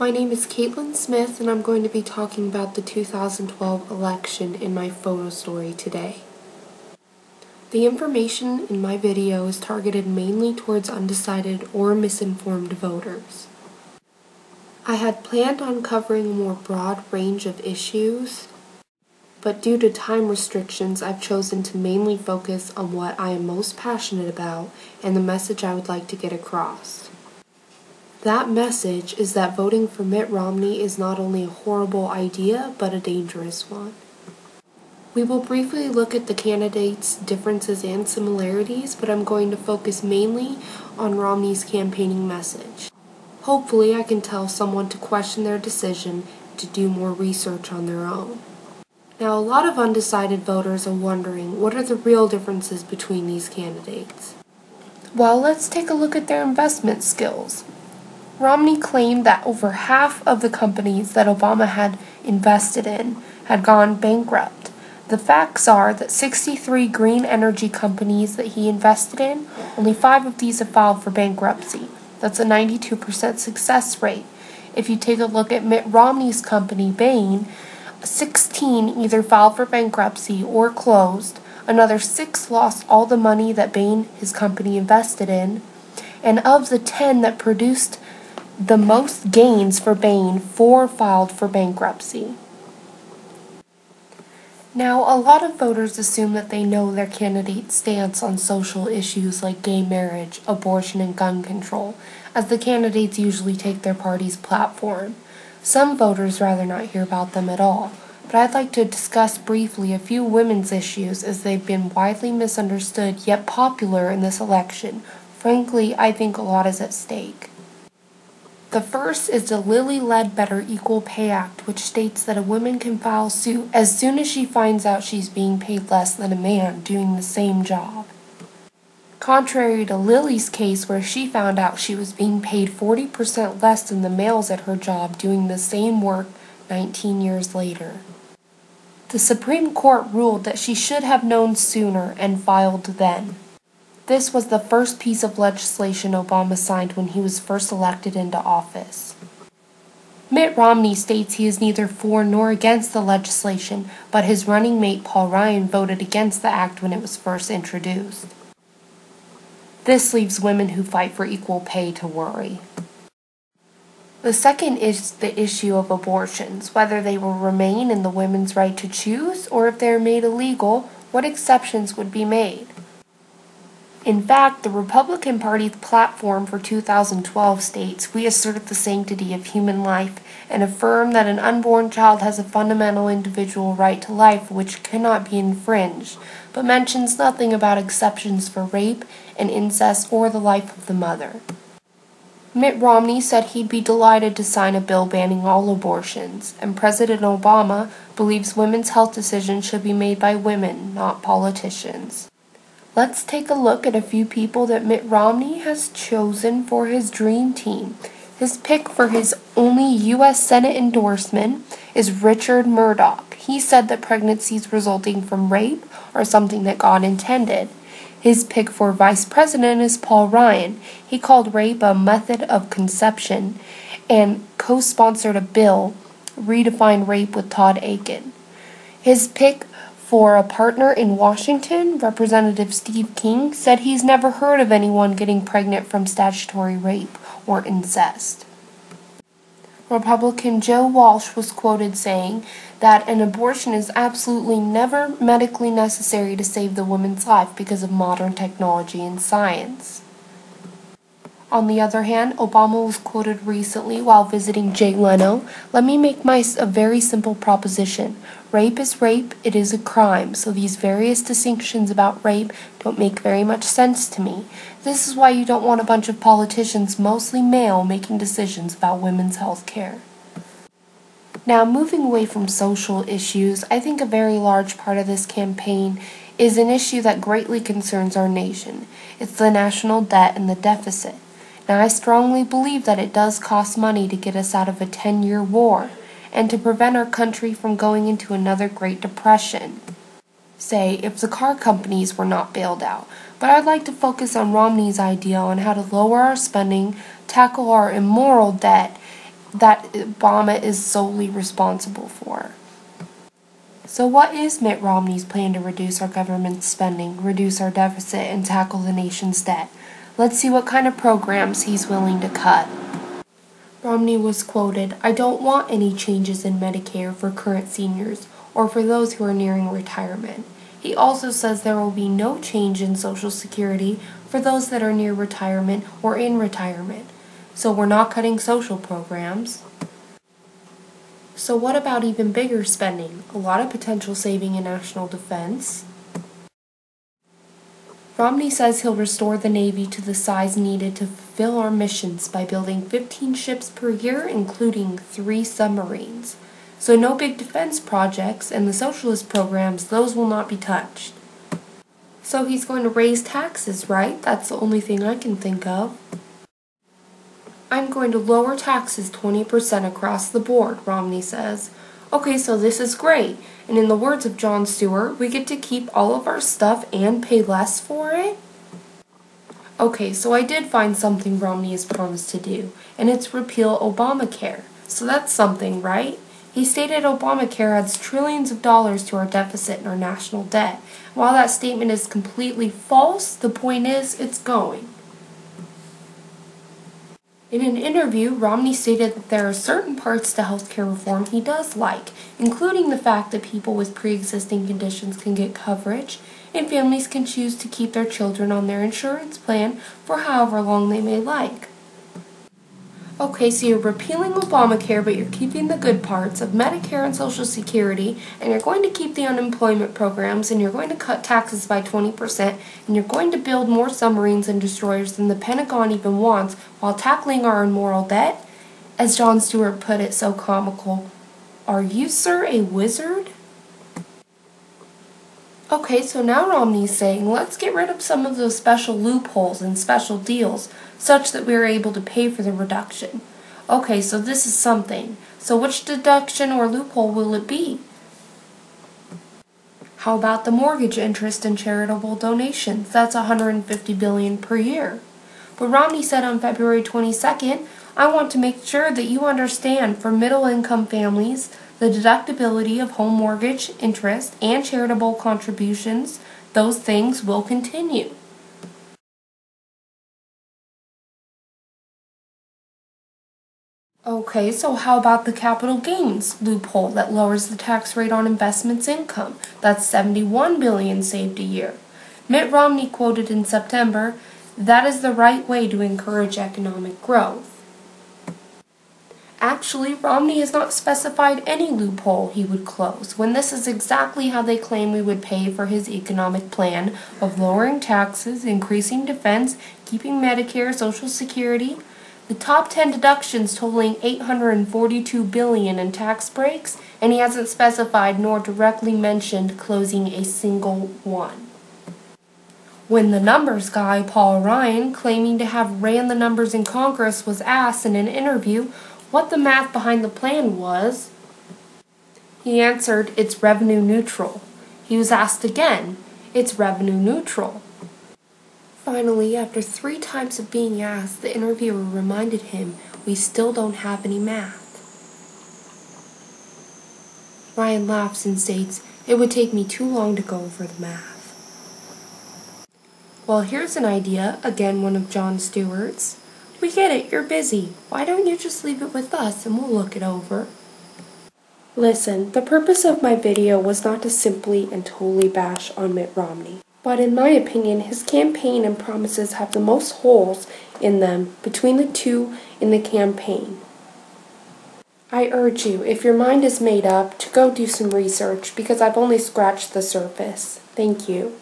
My name is Caitlin Smith, and I'm going to be talking about the 2012 election in my photo story today. The information in my video is targeted mainly towards undecided or misinformed voters. I had planned on covering a more broad range of issues, but due to time restrictions, I've chosen to mainly focus on what I am most passionate about and the message I would like to get across. That message is that voting for Mitt Romney is not only a horrible idea, but a dangerous one. We will briefly look at the candidates' differences and similarities, but I'm going to focus mainly on Romney's campaigning message. Hopefully, I can tell someone to question their decision to do more research on their own. Now, a lot of undecided voters are wondering, what are the real differences between these candidates? Well, let's take a look at their investment skills. Romney claimed that over half of the companies that Obama had invested in had gone bankrupt. The facts are that 63 green energy companies that he invested in, only 5 of these have filed for bankruptcy. That's a 92% success rate. If you take a look at Mitt Romney's company, Bain, 16 either filed for bankruptcy or closed. Another 6 lost all the money that Bain, his company, invested in. And of the 10 that produced the most gains for Bain, 4 filed for bankruptcy. Now, a lot of voters assume that they know their candidate's stance on social issues like gay marriage, abortion, and gun control, as the candidates usually take their party's platform. Some voters rather not hear about them at all, but I'd like to discuss briefly a few women's issues as they've been widely misunderstood yet popular in this election. Frankly, I think a lot is at stake. The first is the Lilly Ledbetter Equal Pay Act, which states that a woman can file suit as soon as she finds out she's being paid less than a man doing the same job. Contrary to Lilly's case, where she found out she was being paid 40% less than the males at her job doing the same work 19 years later. The Supreme Court ruled that she should have known sooner and filed then. This was the first piece of legislation Obama signed when he was first elected into office. Mitt Romney states he is neither for nor against the legislation, but his running mate Paul Ryan voted against the act when it was first introduced. This leaves women who fight for equal pay to worry. The second is the issue of abortions, whether they will remain in the women's right to choose, or if they are made illegal, what exceptions would be made. In fact, the Republican Party's platform for 2012 states, "We assert the sanctity of human life and affirm that an unborn child has a fundamental individual right to life which cannot be infringed," but mentions nothing about exceptions for rape and incest or the life of the mother. Mitt Romney said he'd be delighted to sign a bill banning all abortions, and President Obama believes women's health decisions should be made by women, not politicians. Let's take a look at a few people that Mitt Romney has chosen for his dream team. His pick for his only U.S. Senate endorsement is Richard Murdoch. He said that pregnancies resulting from rape are something that God intended. His pick for vice president is Paul Ryan. He called rape a method of conception and co-sponsored a bill, Redefine Rape, with Todd Akin. His pick for a partner in Washington, Representative Steve King, said he's never heard of anyone getting pregnant from statutory rape or incest. Republican Joe Walsh was quoted saying that an abortion is absolutely never medically necessary to save the woman's life because of modern technology and science. On the other hand, Obama was quoted recently while visiting Jay Leno, "Let me make a very simple proposition. Rape is rape, it is a crime, so these various distinctions about rape don't make very much sense to me. This is why you don't want a bunch of politicians, mostly male, making decisions about women's health care." Now, moving away from social issues, I think a very large part of this campaign is an issue that greatly concerns our nation. It's the national debt and the deficit. Now, I strongly believe that it does cost money to get us out of a 10-year war and to prevent our country from going into another Great Depression. Say, if the car companies were not bailed out. But I'd like to focus on Romney's idea on how to lower our spending, tackle our immoral debt, that Obama is solely responsible for. So what is Mitt Romney's plan to reduce our government spending, reduce our deficit, and tackle the nation's debt? Let's see what kind of programs he's willing to cut. Romney was quoted, "I don't want any changes in Medicare for current seniors or for those who are nearing retirement." He also says there will be no change in Social Security for those that are near retirement or in retirement. So we're not cutting social programs. So what about even bigger spending? A lot of potential saving in national defense. Romney says he'll restore the Navy to the size needed to fulfill our missions by building 15 ships per year, including 3 submarines. So no big defense projects, and the socialist programs, those will not be touched. So he's going to raise taxes, right? That's the only thing I can think of. "I'm going to lower taxes 20% across the board," Romney says. Okay, so this is great. And in the words of Jon Stewart, we get to keep all of our stuff and pay less for it? Okay, so I did find something Romney has promised to do, and it's repeal Obamacare. So that's something, right? He stated Obamacare adds trillions of dollars to our deficit and our national debt. While that statement is completely false, the point is it's going. In an interview, Romney stated that there are certain parts to healthcare reform he does like, including the fact that people with pre-existing conditions can get coverage, and families can choose to keep their children on their insurance plan for however long they may like. Okay, so you're repealing Obamacare, but you're keeping the good parts of Medicare and Social Security, and you're going to keep the unemployment programs, and you're going to cut taxes by 20%, and you're going to build more submarines and destroyers than the Pentagon even wants, while tackling our immoral debt? As Jon Stewart put it so comical, "Are you, sir, a wizard?" Okay, so now Romney's saying, let's get rid of some of those special loopholes and special deals, such that we are able to pay for the reduction. Okay, so this is something. So which deduction or loophole will it be? How about the mortgage interest and charitable donations? That's $150 billion per year. But Romney said on February 22nd, "I want to make sure that you understand for middle-income families, the deductibility of home mortgage interest and charitable contributions, those things will continue." Okay, so how about the capital gains loophole that lowers the tax rate on investments income? That's $71 billion saved a year. Mitt Romney quoted in September, "That is the right way to encourage economic growth." Actually, Romney has not specified any loophole he would close, when this is exactly how they claim we would pay for his economic plan of lowering taxes, increasing defense, keeping Medicare, Social Security. The top 10 deductions totaling $842 billion in tax breaks, and he hasn't specified nor directly mentioned closing a single one. When the numbers guy, Paul Ryan, claiming to have ran the numbers in Congress, was asked in an interview what the math behind the plan was, he answered, "It's revenue neutral." He was asked again, "It's revenue neutral." Finally, after 3 times of being asked, the interviewer reminded him, "We still don't have any math." Ryan laughs and states, "It would take me too long to go over the math." Well, here's an idea, again one of Jon Stewart's. "We get it, you're busy. Why don't you just leave it with us and we'll look it over?" Listen, the purpose of my video was not to simply and totally bash on Mitt Romney. But in my opinion, his campaign and promises have the most holes in them between the two in the campaign. I urge you, if your mind is made up, to go do some research because I've only scratched the surface. Thank you.